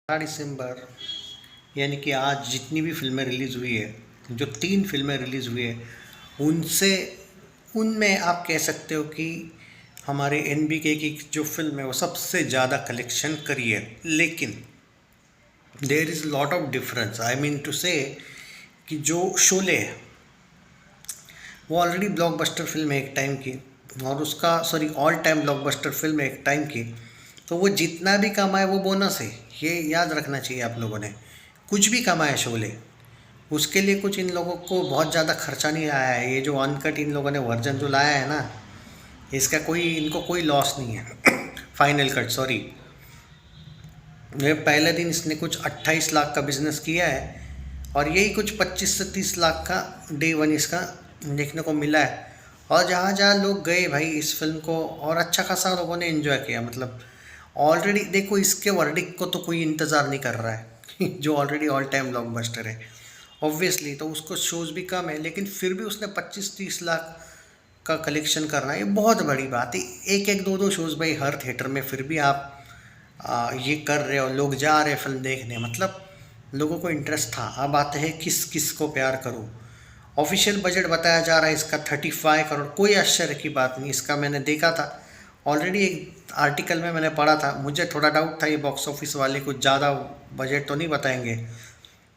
दिसंबर यानी कि आज जितनी भी फिल्में रिलीज़ हुई है, जो 3 फिल्में रिलीज़ हुई है, उनसे उनमें आप कह सकते हो कि हमारे एनबीके की जो फिल्म है वो सबसे ज़्यादा कलेक्शन करी है। लेकिन there is lot of difference, I mean to say कि जो शोले है वो ऑलरेडी ब्लॉकबस्टर फिल्म है एक टाइम की, और उसका ऑल टाइम ब्लॉकबस्टर फिल्म है एक टाइम की। तो वो जितना भी कमाए वो बोनस है, ये याद रखना चाहिए आप लोगों ने। कुछ भी कमाए शोले, उसके लिए कुछ इन लोगों को बहुत ज़्यादा खर्चा नहीं आया है। ये जो अनकट इन लोगों ने वर्जन जो लाया है ना, इसका इनको कोई लॉस नहीं है। फाइनल कट ये पहले दिन इसने कुछ 28 लाख का बिजनेस किया है, और यही कुछ 25 से 30 लाख का डे वन इसका देखने को मिला है। और जहाँ जहाँ लोग गए भाई इस फिल्म को, और अच्छा खासा लोगों ने एंजॉय किया। मतलब ऑलरेडी देखो, इसके वर्डिक्ट को तो कोई इंतज़ार नहीं कर रहा है जो ऑलरेडी ऑल टाइम ब्लॉकबस्टर है ऑब्वियसली, तो उसको शोज़ भी कम है, लेकिन फिर भी उसने 25-30 लाख का कलेक्शन करना ये बहुत बड़ी बात है। एक एक दो दो शोज़ भाई हर थिएटर में, फिर भी आप ये कर रहे हो, लोग जा रहे फिल्म देखने, मतलब लोगों को इंटरेस्ट था। अब आते हैं किस किस को प्यार करूँ। ऑफिशियल बजट बताया जा रहा है इसका 35 करोड़। कोई आश्चर्य की बात नहीं, इसका मैंने देखा था ऑलरेडी, एक आर्टिकल में मैंने पढ़ा था। मुझे थोड़ा डाउट था ये बॉक्स ऑफिस वाले कुछ ज़्यादा बजट तो नहीं बताएंगे,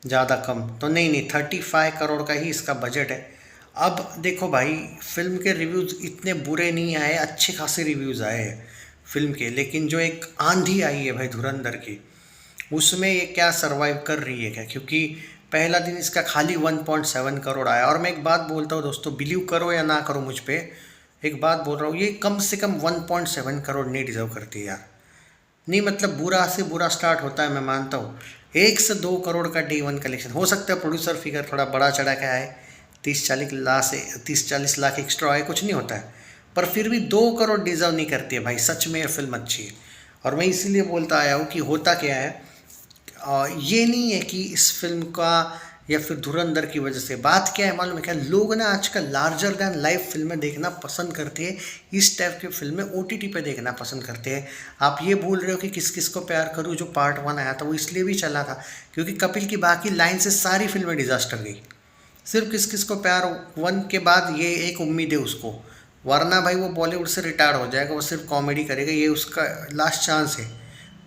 ज़्यादा कम तो नहीं, 35 करोड़ का ही इसका बजट है। अब देखो भाई, फिल्म के रिव्यूज़ इतने बुरे नहीं आए, अच्छे खासे रिव्यूज़ आए हैं फिल्म के। लेकिन जो एक आंधी आई है भाई धुरंधर की, उसमें ये क्या सरवाइव कर रही है क्या? क्योंकि पहला दिन इसका खाली 1.7 करोड़ आया। और मैं एक बात बोलता हूँ दोस्तों, बिलीव करो या ना करो मुझ पे, एक बात बोल रहा हूँ, ये कम से कम 1.7 करोड़ नहीं डिजर्व करती यार। नहीं मतलब बुरा से बुरा स्टार्ट होता है, मैं मानता हूँ। 1 से 2 करोड़ का डे वन कलेक्शन हो सकता है, प्रोड्यूसर फिगर थोड़ा बड़ा चढ़ा के आए, 30-40 लाख एक्स्ट्रा आए, कुछ नहीं होता है, पर फिर भी 2 करोड़ डिजर्व नहीं करती है भाई। सच में फिल्म अच्छी है, और मैं इसीलिए बोलता आया हूँ कि होता क्या है, ये नहीं है कि इस फिल्म का या फिर धुरंधर की वजह से। बात क्या है मालूम है क्या, लोग ना आजकल लार्जर दैन लाइफ फिल्में देखना पसंद करते हैं, इस टाइप की फिल्में ओटीटी पे देखना पसंद करते हैं। आप ये बोल रहे हो कि किस किस को प्यार करूँ जो पार्ट 1 आया था वो इसलिए भी चला था क्योंकि कपिल की बाकी लाइन से सारी फिल्में डिजास्टर गई। सिर्फ किस किस को प्यार 1 के बाद ये एक उम्मीद है उसको, वरना भाई वो बॉलीवुड से रिटायर हो जाएगा, वो सिर्फ कॉमेडी करेगा, ये उसका लास्ट चांस है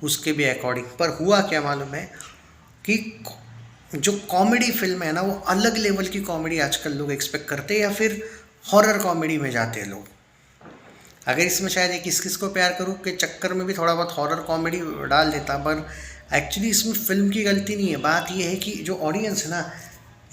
उसके भी अकॉर्डिंग। पर हुआ क्या मालूम है कि जो कॉमेडी फिल्म है ना, वो अलग लेवल की कॉमेडी आजकल लोग एक्सपेक्ट करते हैं, या फिर हॉरर कॉमेडी में जाते हैं लोग। अगर इसमें शायद एक किस किस को प्यार करूँ के चक्कर में भी थोड़ा बहुत हॉरर कॉमेडी डाल देता, पर एक्चुअली इसमें फिल्म की गलती नहीं है। बात यह है कि जो ऑडियंस है ना,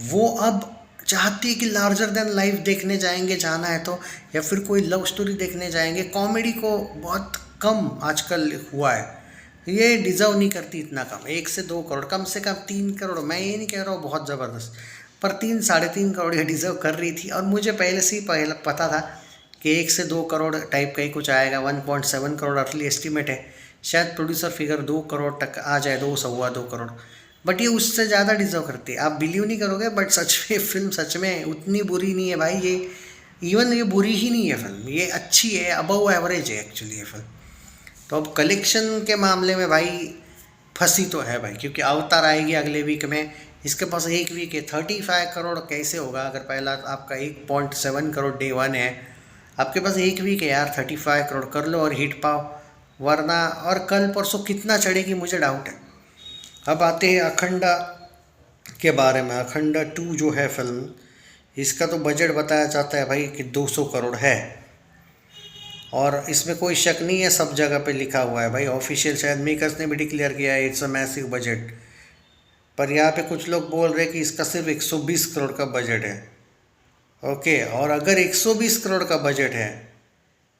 वो अब चाहती है कि लार्जर देन लाइफ देखने जाएंगे, जाना है तो, या फिर कोई लव स्टोरी देखने जाएंगे। कॉमेडी को बहुत कम आजकल हुआ है, ये डिज़र्व नहीं करती इतना कम। 1 से 2 करोड़, कम से कम 3 करोड़, मैं ये नहीं कह रहा हूँ बहुत ज़बरदस्त, पर 3-3.5 करोड़ ये डिज़र्व कर रही थी। और मुझे पहले से ही पता था कि 1 से 2 करोड़ टाइप का ही कुछ आएगा। 1.7 करोड़ अर्ली एस्टिमेट है, शायद प्रोड्यूसर फिगर 2 करोड़ तक आ जाए, 2-2.25 करोड़, बट ये उससे ज़्यादा डिज़र्व करती है। आप बिलीव नहीं करोगे, बट सच में फिल्म सच में उतनी बुरी नहीं है भाई। ये इवन ये बुरी ही नहीं है फिल्म, ये अच्छी है, अबव एवरेज है एक्चुअली ये फिल्म। तो अब कलेक्शन के मामले में भाई फंसी तो है भाई, क्योंकि अवतार आएगी अगले वीक में, इसके पास एक वीक है। 35 करोड़ कैसे होगा अगर पहला आपका 1.7 करोड़ डे वन है, आपके पास एक वीक है यार, 35 करोड़ कर लो और हिट पाओ, वरना और कल परसों कितना चढ़ेगी मुझे डाउट है। अब आते हैं अखंडा के बारे में। अखंडा 2 जो है फिल्म, इसका तो बजट बताया जाता है भाई कि 200 करोड़ है, और इसमें कोई शक नहीं है, सब जगह पे लिखा हुआ है भाई। ऑफिशियल शायद मेकर्स ने भी डिक्लेयर किया है इट्स अ मैसिव बजट, पर यहाँ पे कुछ लोग बोल रहे हैं कि इसका सिर्फ 120 करोड़ का बजट है। ओके, और अगर 120 करोड़ का बजट है,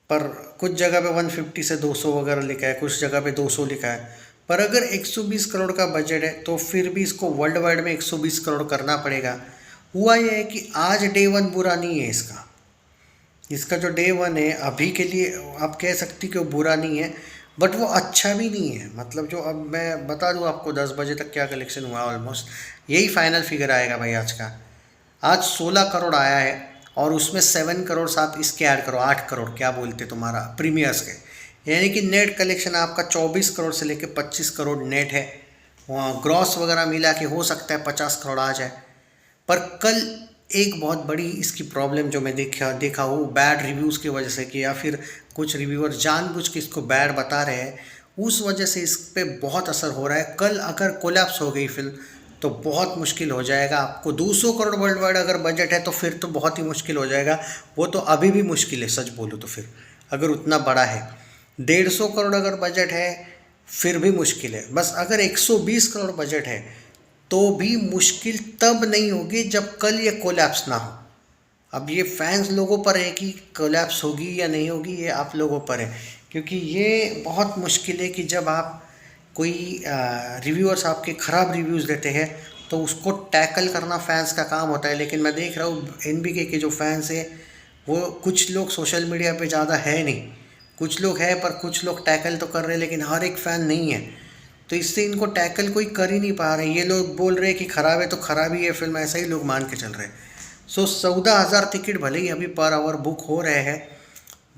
पर कुछ जगह पे 150 से 200 वगैरह लिखा है, कुछ जगह पे 200 लिखा है, पर अगर 120 करोड़ का बजट है तो फिर भी इसको वर्ल्ड वाइड में 120 करोड़ करना पड़ेगा। हुआ यह है कि आज डे वन बुरा नहीं है इसका, इसका जो डे वन है अभी के लिए आप कह सकती कि वो बुरा नहीं है, बट वो अच्छा भी नहीं है। मतलब जो अब मैं बता दूं आपको 10 बजे तक क्या कलेक्शन हुआ, ऑलमोस्ट यही फाइनल फिगर आएगा भाई आज का। आज 16 करोड़ आया है, और उसमें 7 करोड़ साथ इसके ऐड करो, 8 करोड़ क्या बोलते तुम्हारा प्रीमियर्स के, यानी कि नेट कलेक्शन आपका 24 करोड़ से लेकर 25 करोड़ नेट है। वहाँ ग्रॉस वगैरह मिला के हो सकता है 50 करोड़ आ जाए। पर कल एक बहुत बड़ी इसकी प्रॉब्लम जो मैं देखा वो बैड रिव्यूज़ की वजह से कि या फिर कुछ रिव्यूअर जानबूझ के इसको बैड बता रहे हैं, उस वजह से इस पे बहुत असर हो रहा है। कल अगर कोलैप्स हो गई फिल्म तो बहुत मुश्किल हो जाएगा आपको। 200 करोड़ वर्ल्ड वाइड अगर बजट है तो फिर तो बहुत ही मुश्किल हो जाएगा। वो तो अभी भी मुश्किल है सच बोलूँ तो। फिर अगर उतना बड़ा है, 150 करोड़ अगर बजट है फिर भी मुश्किल है। बस अगर 120 करोड़ बजट है तो भी मुश्किल तब नहीं होगी जब कल ये कोलैप्स ना हो। अब ये फैंस लोगों पर है कि कोलैप्स होगी या नहीं होगी, ये आप लोगों पर है। क्योंकि ये बहुत मुश्किल है कि जब आप कोई रिव्यूअर्स आपके ख़राब रिव्यूज़ देते हैं तो उसको टैकल करना फैंस का काम होता है। लेकिन मैं देख रहा हूँ एनबीके के जो फैंस हैं वो कुछ लोग सोशल मीडिया पे ज़्यादा है नहीं, कुछ लोग हैं पर कुछ लोग टैकल तो कर रहे हैं, लेकिन हर एक फ़ैन नहीं है। तो इससे इनको टैकल कोई कर ही नहीं पा रहे। ये लोग बोल रहे हैं कि ख़राब है तो ख़राब ही है फिल्म, ऐसा ही लोग मान के चल रहे हैं। सो 14,000 टिकट भले ही अभी पर आवर बुक हो रहे हैं,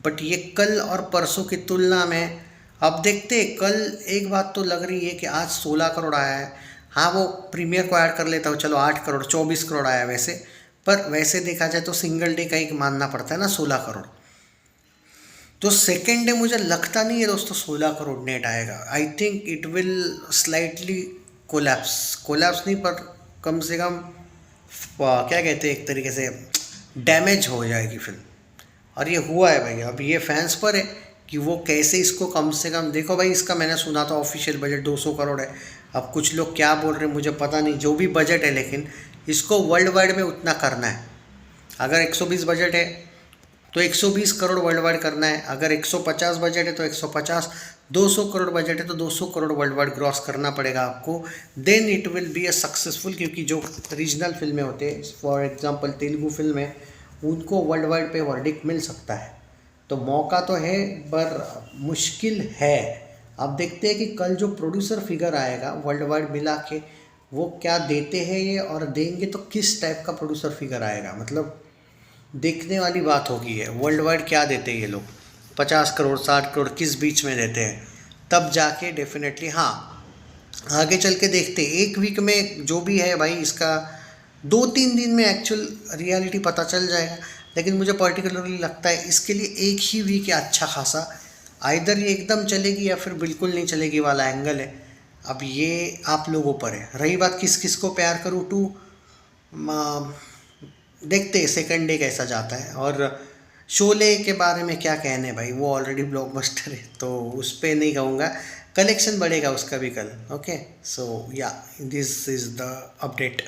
बट ये कल और परसों की तुलना में अब देखते हैं। कल एक बात तो लग रही है कि आज 16 करोड़ आया है। हाँ वो प्रीमियर को ऐड कर लेता हूँ, चलो 8 करोड़ 24 करोड़ आया वैसे। पर वैसे देखा जाए तो सिंगल डे का ही मानना पड़ता है ना 16 करोड़। तो सेकेंड डे मुझे लगता नहीं है दोस्तों 16 करोड़ नेट आएगा। I think it will slightly collapse नहीं पर कम से कम क्या कहते हैं एक तरीके से डैमेज हो जाएगी फिल्म। और ये हुआ है भाई। अब ये फैंस पर है कि वो कैसे इसको कम से कम देखो भाई। इसका मैंने सुना था ऑफिशियल बजट 200 करोड़ है। अब कुछ लोग क्या बोल रहे हैं मुझे पता नहीं, जो भी बजट है, लेकिन इसको वर्ल्ड वाइड में उतना करना है। अगर 120 बजट है तो 120 करोड़ वर्ल्ड वाइड करना है। अगर 150 बजट है तो 150, 200 करोड़ बजट है तो 200 करोड़ वर्ल्ड वाइड क्रॉस करना पड़ेगा आपको। Then it will be a successful. क्योंकि जो रीजनल फिल्में होते हैं, फॉर एग्जांपल तेलुगु फिल्में, उनको वर्ल्ड वाइड पे वर्डिक्ट मिल सकता है। तो मौका तो है पर मुश्किल है। अब देखते हैं कि कल जो प्रोड्यूसर फिगर आएगा वर्ल्ड वाइड मिला के वो क्या देते हैं ये, और देंगे तो किस टाइप का प्रोड्यूसर फिगर आएगा। मतलब देखने वाली बात होगी है वर्ल्ड वाइड क्या देते हैं ये लोग। 50 करोड़ 60 करोड़ किस बीच में देते हैं, तब जाके डेफिनेटली हाँ आगे चल के देखते हैं। एक वीक में जो भी है भाई, इसका 2-3 दिन में एक्चुअल रियलिटी पता चल जाएगा। लेकिन मुझे पर्टिकुलरली लगता है इसके लिए एक ही वीक है अच्छा खासा। आइदर ये एकदम चलेगी या फिर बिल्कुल नहीं चलेगी वाला एंगल है। अब ये आप लोगों पर है। रही बात किस किस को प्यार करूँ टू, देखते हैं सेकंड डे कैसा जाता है। और शोले के बारे में क्या कहने भाई, वो ऑलरेडी ब्लॉकबस्टर है तो उस पर नहीं कहूँगा। कलेक्शन बढ़ेगा उसका भी कल। ओके, सो या दिस इज़ द अपडेट।